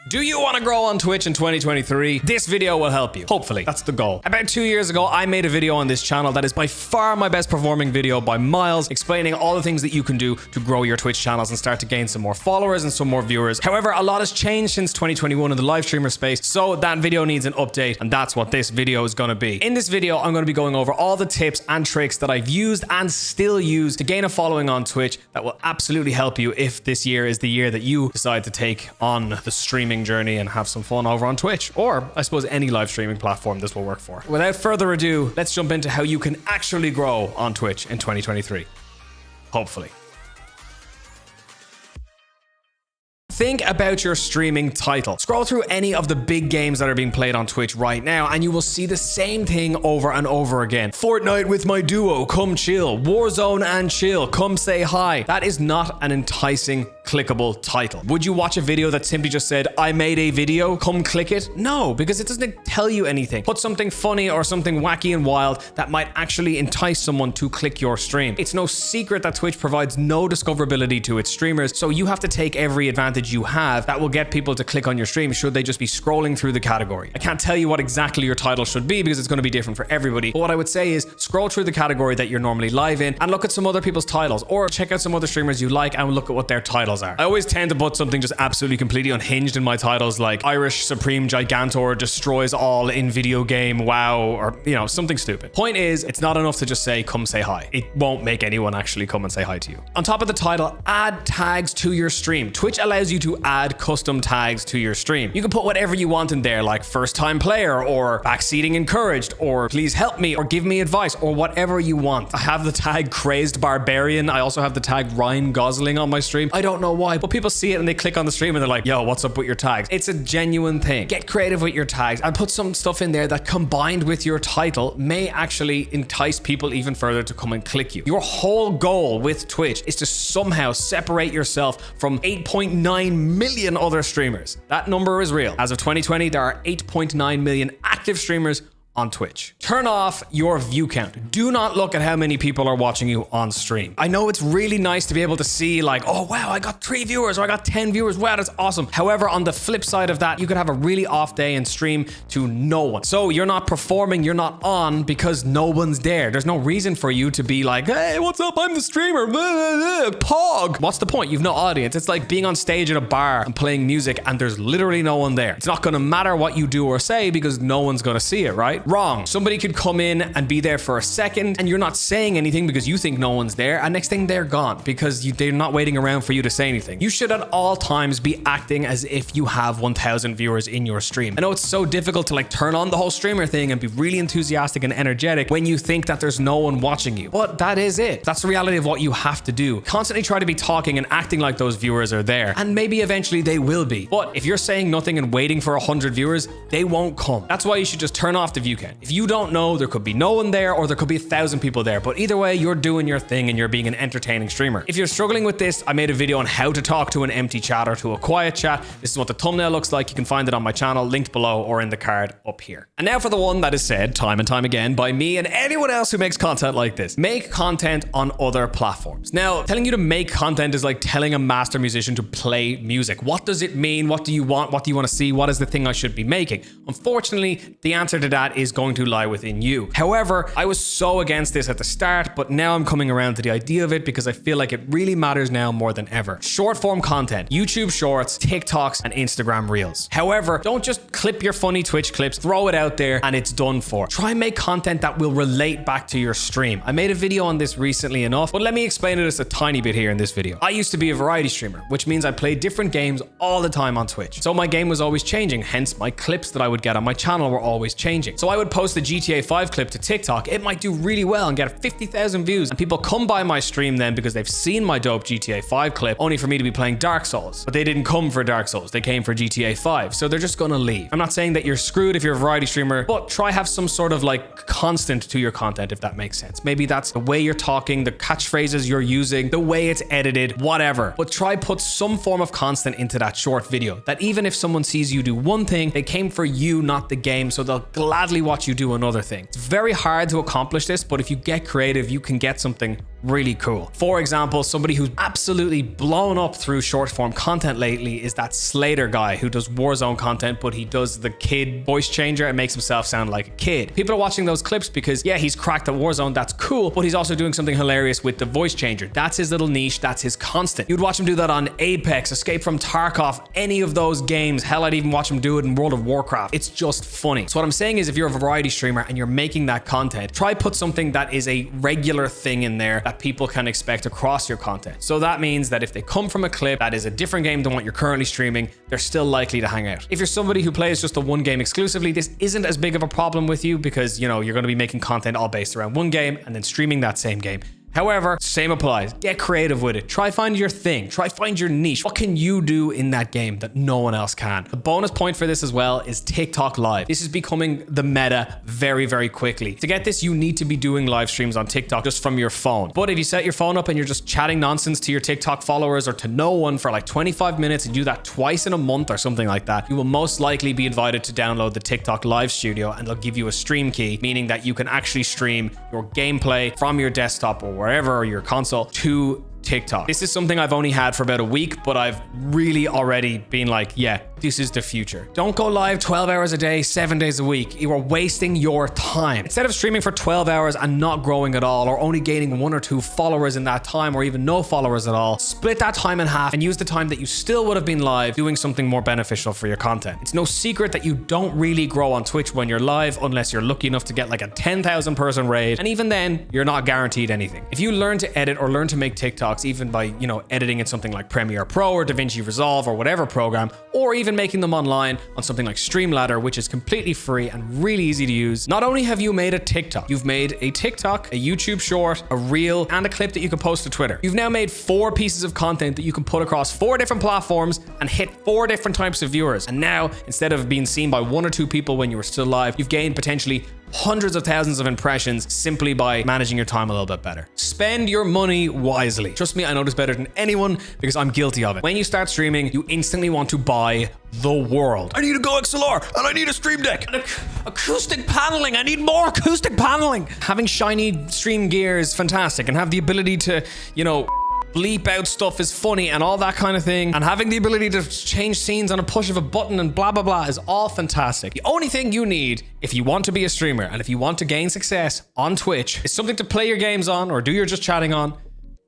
Do you want to grow on Twitch in 2023? This video will help you. Hopefully, that's the goal. About 2 years ago, I made a video on this channel that is by far my best performing video by miles, explaining all the things that you can do to grow your Twitch channels and start to gain some more followers and some more viewers. However, a lot has changed since 2021 in the live streamer space, so that video needs an update, and that's what this video is going to be. In this video, I'm going to be going over all the tips and tricks that I've used and still use to gain a following on Twitch that will absolutely help you if this year is the year that you decide to take on the streaming journey and have some fun over on Twitch, or I suppose any live streaming platform this will work for. Without further ado, let's jump into how you can actually grow on Twitch in 2023. Hopefully. Think about your streaming title. Scroll through any of the big games that are being played on Twitch right now, and you will see the same thing over and over again. Fortnite with my duo, come chill. Warzone and chill, come say hi. That is not an enticing, clickable title. Would you watch a video that simply just said, I made a video, come click it? No, because it doesn't tell you anything. Put something funny or something wacky and wild that might actually entice someone to click your stream. It's no secret that Twitch provides no discoverability to its streamers, so you have to take every advantage you have that will get people to click on your stream should they just be scrolling through the category. I can't tell you what exactly your title should be because it's going to be different for everybody, but what I would say is scroll through the category that you're normally live in and look at some other people's titles, or check out some other streamers you like and look at what their titles are. I always tend to put something just absolutely completely unhinged in my titles, like Irish Supreme Gigantor destroys all in video game wow, or something stupid. Point is, it's not enough to just say come say hi. It won't make anyone actually come and say hi to you. On top of the title, add tags to your stream. Twitch allows you to add custom tags to your stream. You can put whatever you want in there, like first time player, or backseating encouraged, or please help me, or give me advice, or whatever you want. I have the tag crazed barbarian. I also have the tag Ryan Gosling on my stream. I don't know why, but people see it and they click on the stream and they're like, yo, what's up with your tags? It's a genuine thing. Get creative with your tags and put some stuff in there that combined with your title may actually entice people even further to come and click you. Your whole goal with Twitch is to somehow separate yourself from 8.9 million other streamers. That number is real. As of 2020, there are 8.9 million active streamers on Twitch. Turn off your view count. Do not look at how many people are watching you on stream. I know it's really nice to be able to see like, oh wow, I got 3 viewers or I got 10 viewers. Wow, that's awesome. However, on the flip side of that, you could have a really off day and stream to no one. So you're not performing, you're not on because no one's there. There's no reason for you to be like, hey, what's up? I'm the streamer. Pog. What's the point? You've no audience. It's like being on stage at a bar and playing music and there's literally no one there. It's not gonna matter what you do or say because no one's gonna see it, right? Wrong. Somebody could come in and be there for a second and you're not saying anything because you think no one's there, and next thing they're gone because they're not waiting around for you to say anything. You should at all times be acting as if you have 1,000 viewers in your stream. I know it's so difficult to like turn on the whole streamer thing and be really enthusiastic and energetic when you think that there's no one watching you, but that is it. That's the reality of what you have to do. Constantly try to be talking and acting like those viewers are there, and maybe eventually they will be, but if you're saying nothing and waiting for 100 viewers, they won't come. That's why you should just turn off the view count. If you don't know, there could be no one there or there could be 1,000 people there, but either way, you're doing your thing and you're being an entertaining streamer. If you're struggling with this, I made a video on how to talk to an empty chat or to a quiet chat. This is what the thumbnail looks like. You can find it on my channel, linked below or in the card up here. And now for the one that is said time and time again by me and anyone else who makes content like this. Make content on other platforms. Now, telling you to make content is like telling a master musician to play music. What does it mean? What do you want? What do you want to see? What is the thing I should be making? Unfortunately, the answer to that is going to lie within you. However, I was so against this at the start, but now I'm coming around to the idea of it because I feel like it really matters now more than ever. Short form content, YouTube shorts, TikToks, and Instagram reels. However, don't just clip your funny Twitch clips, throw it out there, and it's done for. Try and make content that will relate back to your stream. I made a video on this recently enough, but let me explain it just a tiny bit here in this video. I used to be a variety streamer, which means I played different games all the time on Twitch. So my game was always changing, hence my clips that I would get on my channel were always changing. So I would post the GTA 5 clip to TikTok, it might do really well and get 50,000 views, and people come by my stream then because they've seen my dope GTA 5 clip only for me to be playing Dark Souls, but they didn't come for Dark Souls, they came for GTA 5, so they're just gonna leave. I'm not saying that you're screwed if you're a variety streamer, but try have some sort of like constant to your content, if that makes sense. Maybe that's the way you're talking, the catchphrases you're using, the way it's edited, whatever, but try put some form of constant into that short video, that even if someone sees you do one thing, they came for you, not the game, so they'll gladly watch you do another thing. It's very hard to accomplish this, but if you get creative, you can get something really cool. For example, somebody who's absolutely blown up through short form content lately is that Slater guy who does Warzone content, but he does the kid voice changer and makes himself sound like a kid. People are watching those clips because, yeah, he's cracked at Warzone, that's cool, but he's also doing something hilarious with the voice changer. That's his little niche, that's his constant. You'd watch him do that on Apex, Escape from Tarkov, any of those games. Hell, I'd even watch him do it in World of Warcraft. It's just funny. So what I'm saying is, if you're a variety streamer and you're making that content, try put something that is a regular thing in there that people can expect across your content. So that means that if they come from a clip that is a different game than what you're currently streaming, they're still likely to hang out. If you're somebody who plays just the one game exclusively, this isn't as big of a problem with you because, you know, you're going to be making content all based around one game and then streaming that same game. However, same applies. Get creative with it. Try find your thing. Try find your niche. What can you do in that game that no one else can? The bonus point for this as well is TikTok Live. This is becoming the meta very, very quickly. To get this, you need to be doing live streams on TikTok just from your phone. But if you set your phone up and you're just chatting nonsense to your TikTok followers or to no one for like 25 minutes and do that twice in a month or something like that, you will most likely be invited to download the TikTok Live Studio, and they'll give you a stream key, meaning that you can actually stream your gameplay from your desktop or wherever, or your console, to TikTok. This is something I've only had for about a week, but I've really already been like, yeah, this is the future. Don't go live 12 hours a day, 7 days a week. You are wasting your time. Instead of streaming for 12 hours and not growing at all, or only gaining 1 or 2 followers in that time, or even no followers at all, split that time in half and use the time that you still would have been live doing something more beneficial for your content. It's no secret that you don't really grow on Twitch when you're live unless you're lucky enough to get like a 10,000 person raid. And even then, you're not guaranteed anything. If you learn to edit or learn to make TikToks, even by, you know, editing in something like Premiere Pro or DaVinci Resolve or whatever program, or even making them online on something like Streamladder, which is completely free and really easy to use, not only have you made a TikTok, you've made a TikTok, a YouTube short, a reel, and a clip that you can post to Twitter. You've now made 4 pieces of content that you can put across 4 different platforms and hit 4 different types of viewers. And now, instead of being seen by 1 or 2 people when you were still live, you've gained potentially hundreds of thousands of impressions simply by managing your time a little bit better. Spend your money wisely. Trust me, I know this better than anyone because I'm guilty of it. When you start streaming, you instantly want to buy the world. I need a Go XLR and I need a Stream Deck and acoustic paneling. I need more acoustic paneling. Having shiny stream gear is fantastic, and have the ability to, you know, bleep out stuff is funny and all that kind of thing, and having the ability to change scenes on a push of a button and blah blah blah is all fantastic. The only thing you need if you want to be a streamer and if you want to gain success on Twitch is something to play your games on or do your just chatting on,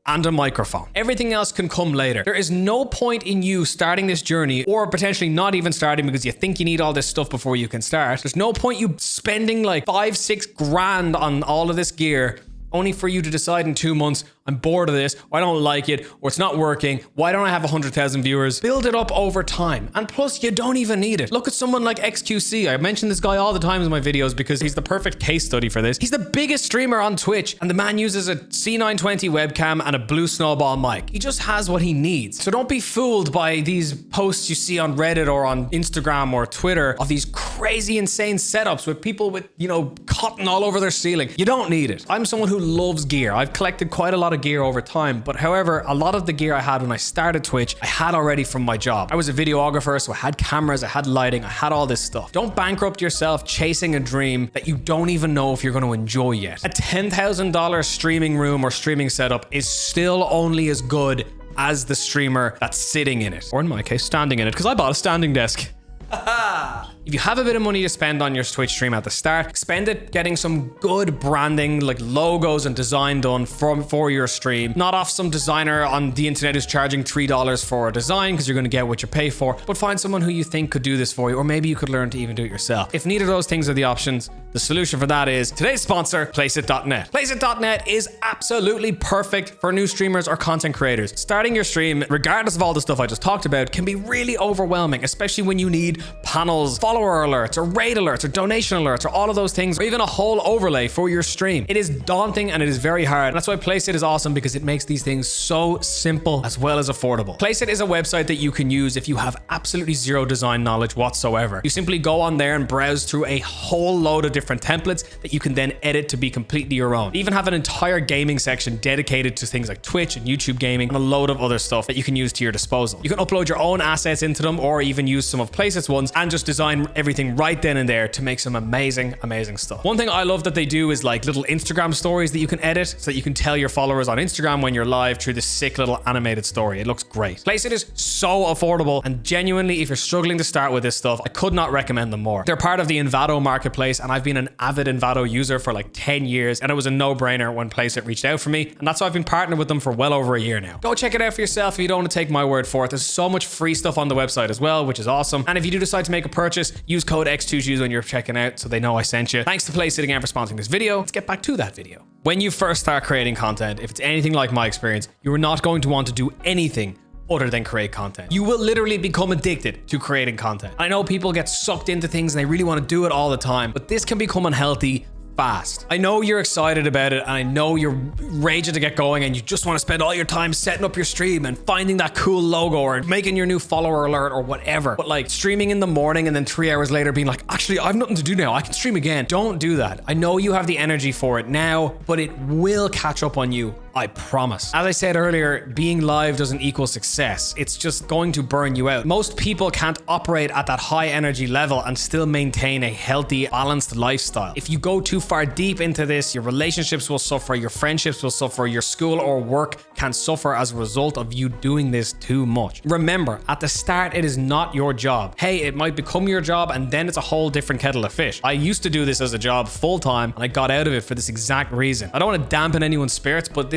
and a microphone. Everything else can come later. There is no point in you starting this journey, or potentially not even starting because you think you need all this stuff before you can start. There's no point you spending like 5-6 grand on all of this gear only for you to decide in 2 months, I'm bored of this, or I don't like it, or it's not working. Why don't I have 100,000 viewers? Build it up over time. And plus, you don't even need it. Look at someone like XQC. I mention this guy all the time in my videos because he's the perfect case study for this. He's the biggest streamer on Twitch, and the man uses a C920 webcam and a Blue Snowball mic. He just has what he needs. So don't be fooled by these posts you see on Reddit or on Instagram or Twitter of these crazy, insane setups with people with, you know, cotton all over their ceiling. You don't need it. I'm someone who loves gear. I've collected quite a lot of gear over time, but however, a lot of the gear I had when I started Twitch, I had already from my job. I was a videographer, so I had cameras, I had lighting, I had all this stuff. Don't bankrupt yourself chasing a dream that you don't even know if you're going to enjoy yet. A $10,000 streaming room or streaming setup is still only as good as the streamer that's sitting in it, or in my case, standing in it, because I bought a standing desk. If you have a bit of money to spend on your Twitch stream at the start, spend it getting some good branding, like logos and design done for your stream. Not off some designer on the internet who's charging $3 for a design because you're going to get what you pay for, but find someone who you think could do this for you, or maybe you could learn to even do it yourself. If neither of those things are the options, the solution for that is today's sponsor, Placeit.net. Placeit.net is absolutely perfect for new streamers or content creators. Starting your stream, regardless of all the stuff I just talked about, can be really overwhelming, especially when you need panels, follower alerts, or raid alerts, or donation alerts, or all of those things, or even a whole overlay for your stream. It is daunting and it is very hard. And that's why Placeit is awesome, because it makes these things so simple as well as affordable. Placeit is a website that you can use if you have absolutely zero design knowledge whatsoever. You simply go on there and browse through a whole load of different templates that you can then edit to be completely your own. They even have an entire gaming section dedicated to things like Twitch and YouTube gaming, and a load of other stuff that you can use to your disposal. You can upload your own assets into them, or even use some of Placeit's ones and just design everything right then and there to make some amazing stuff. One thing I love that they do is like little Instagram stories that you can edit so that you can tell your followers on Instagram when you're live through this sick little animated story. It looks great. Placeit is so affordable, and genuinely, if you're struggling to start with this stuff, I could not recommend them more. They're part of the Envato marketplace, and I've been an avid Envato user for like 10 years, and it was a no-brainer when Placeit reached out for me, and that's why I've been partnered with them for well over a year now. Go check it out for yourself if you don't want to take my word for it. There's so much free stuff on the website as well, which is awesome. And if you do decide to make a purchase, use code X2Shoes when you're checking out so they know I sent you. Thanks to Placeit again for sponsoring this video. Let's get back to that video. When you first start creating content, if it's anything like my experience, you are not going to want to do anything other than create content. You will literally become addicted to creating content. I know people get sucked into things and they really want to do it all the time, but this can become unhealthy fast. I know you're excited about it, and I know you're raging to get going, and you just want to spend all your time setting up your stream and finding that cool logo or making your new follower alert or whatever. But like streaming in the morning and then 3 hours later being like, actually, I have nothing to do now, I can stream again. Don't do that. I know you have the energy for it now, but it will catch up on you, I promise. As I said earlier, being live doesn't equal success. It's just going to burn you out. Most people can't operate at that high energy level and still maintain a healthy, balanced lifestyle. If you go too far deep into this, your relationships will suffer, your friendships will suffer, your school or work can suffer as a result of you doing this too much. Remember, at the start, it is not your job. Hey, it might become your job, and then it's a whole different kettle of fish. I used to do this as a job full time, and I got out of it for this exact reason. I don't want to dampen anyone's spirits, but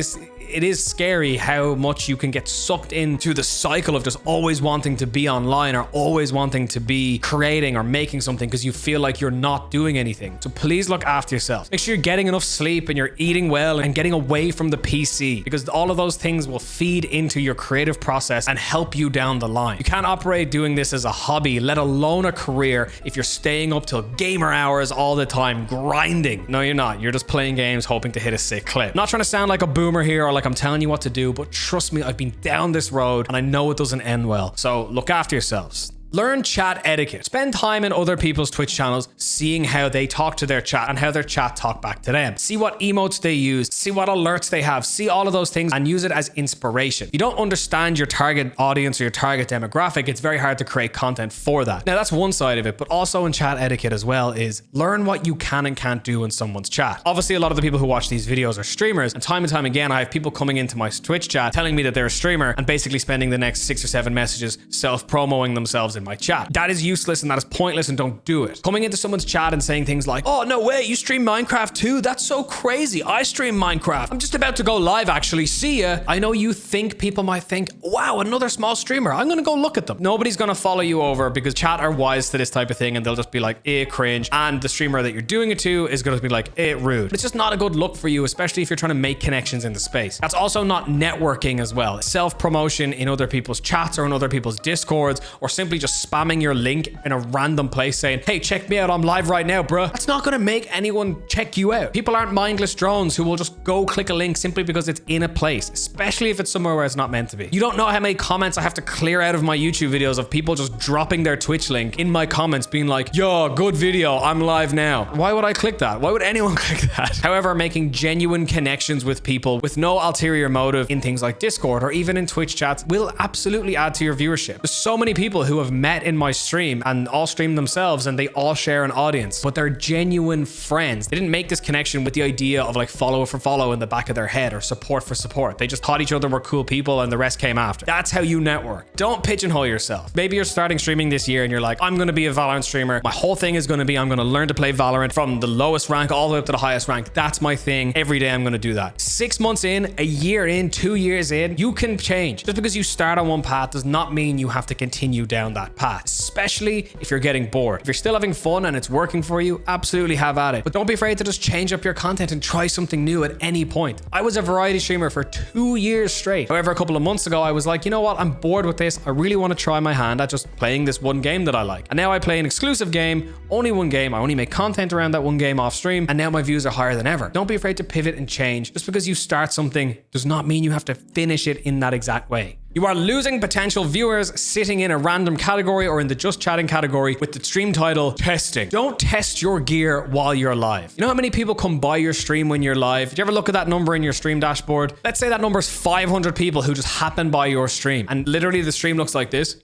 it is scary how much you can get sucked into the cycle of just always wanting to be online or always wanting to be creating or making something because you feel like you're not doing anything. So please look after yourself. Make sure you're getting enough sleep and you're eating well and getting away from the PC, because all of those things will feed into your creative process and help you down the line. You can't operate doing this as a hobby, let alone a career, if you're staying up till gamer hours all the time, grinding. No, you're not. You're just playing games hoping to hit a sick clip. Not trying to sound like a boomer here or like I'm telling you what to do, but trust me, I've been down this road and I know it doesn't end well. So look after yourselves. Learn chat etiquette. Spend time in other people's Twitch channels, seeing how they talk to their chat and how their chat talk back to them. See what emotes they use, see what alerts they have, see all of those things and use it as inspiration. If you don't understand your target audience or your target demographic, it's very hard to create content for that. Now that's one side of it, but also in chat etiquette as well is learn what you can and can't do in someone's chat. Obviously, a lot of the people who watch these videos are streamers, and time again, I have people coming into my Twitch chat telling me that they're a streamer and basically spending the next 6 or 7 messages self-promoing themselves in my chat. That is useless and that is pointless, and don't do it. Coming into someone's chat and saying things like, oh, no way, you stream Minecraft too? That's so crazy. I stream Minecraft. I'm just about to go live actually. See ya. I know you think people might think, wow, another small streamer. I'm gonna go look at them. Nobody's gonna follow you over because chat are wise to this type of thing, and they'll just be like, cringe. And the streamer that you're doing it to is gonna be like, rude. But it's just not a good look for you, especially if you're trying to make connections in the space. That's also not networking as well. Self-promotion in other people's chats or in other people's discords, or simply just spamming your link in a random place saying, hey, check me out, I'm live right now, bruh. That's not gonna make anyone check you out. People aren't mindless drones who will just go click a link simply because it's in a place, especially if it's somewhere where it's not meant to be. You don't know how many comments I have to clear out of my YouTube videos of people just dropping their Twitch link in my comments being like, yo, good video, I'm live now. Why would I click that? Why would anyone click that? However, making genuine connections with people with no ulterior motive in things like Discord or even in Twitch chats will absolutely add to your viewership. There's so many people who have met in my stream and all stream themselves and they all share an audience, but they're genuine friends. They didn't make this connection with the idea of like follow for follow in the back of their head or support for support. They just thought each other were cool people and the rest came after. That's how you network. Don't pigeonhole yourself. Maybe you're starting streaming this year and you're like, I'm going to be a Valorant streamer. My whole thing is going to be, I'm going to learn to play Valorant from the lowest rank all the way up to the highest rank. That's my thing. Every day I'm going to do that. 6 months in, a year in, 2 years in, you can change. Just because you start on one path does not mean you have to continue down that path, especially if you're getting bored. If you're still having fun and it's working for you, absolutely have at it. But don't be afraid to just change up your content and try something new at any point. I was a variety streamer for 2 years straight. However, a couple of months ago, I was like, you know what? I'm bored with this. I really want to try my hand at just playing this one game that I like. And now I play an exclusive game, only one game. I only make content around that one game off stream. And now my views are higher than ever. Don't be afraid to pivot and change. Just because you start something does not mean you have to finish it in that exact way. You are losing potential viewers sitting in a random category or in the just chatting category with the stream title testing. Don't test your gear while you're live. You know how many people come by your stream when you're live? Did you ever look at that number in your stream dashboard? Let's say that number is 500 people who just happen by your stream and literally the stream looks like this.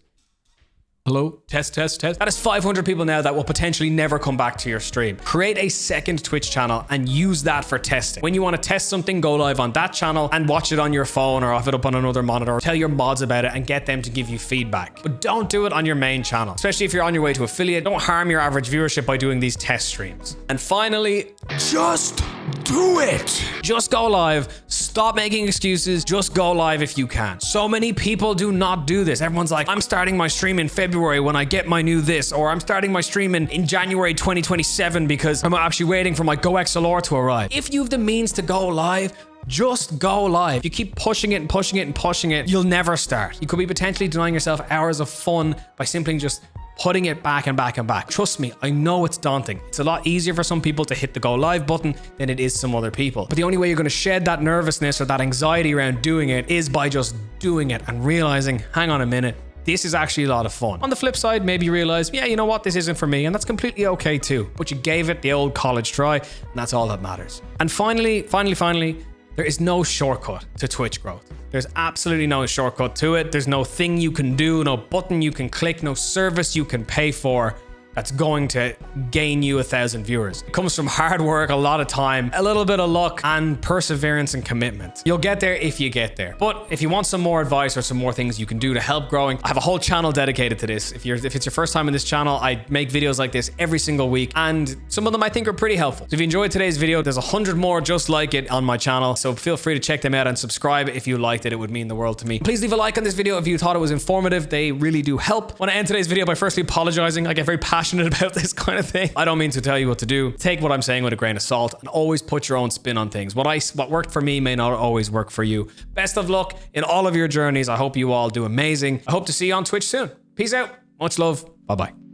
Hello? Test. That is 500 people now that will potentially never come back to your stream. Create a second Twitch channel and use that for testing. When you want to test something, go live on that channel and watch it on your phone or have it up on another monitor. Tell your mods about it and get them to give you feedback. But don't do it on your main channel, especially if you're on your way to affiliate. Don't harm your average viewership by doing these test streams. And finally, just do it. Just go live. Stop making excuses. Just go live if you can. So many people do not do this. Everyone's like, I'm starting my stream in February when I get my new this, or I'm starting my stream in January 2027 because I'm actually waiting for my Go XLR to arrive. If you have the means to go live, just go live. You keep pushing it and pushing it and pushing it, you'll never start. You could be potentially denying yourself hours of fun by simply just putting it back and back and back. Trust me, I know it's daunting. It's a lot easier for some people to hit the go live button than it is some other people. But the only way you're going to shed that nervousness or that anxiety around doing it is by just doing it and realizing, hang on a minute, this is actually a lot of fun. On the flip side, maybe you realize, yeah, you know what, this isn't for me, and that's completely okay too. But you gave it the old college try, and that's all that matters. And finally, there is no shortcut to Twitch growth. There's absolutely no shortcut to it. There's no thing you can do, no button you can click, no service you can pay for that's going to gain you 1,000 viewers. It comes from hard work, a lot of time, a little bit of luck, and perseverance and commitment. You'll get there if you get there. But if you want some more advice or some more things you can do to help growing, I have a whole channel dedicated to this. If it's your first time in this channel, I make videos like this every single week, and some of them I think are pretty helpful. So if you enjoyed today's video, there's 100 more just like it on my channel. So feel free to check them out and subscribe if you liked it. It would mean the world to me. Please leave a like on this video if you thought it was informative. They really do help. I want to end today's video by firstly apologizing. I get very passionate about this kind of thing. I don't mean to tell you what to do. Take what I'm saying with a grain of salt and always put your own spin on things. What worked for me may not always work for you. Best of luck in all of your journeys. I hope you all do amazing. I hope to see you on Twitch soon. Peace out. Much love. Bye-bye.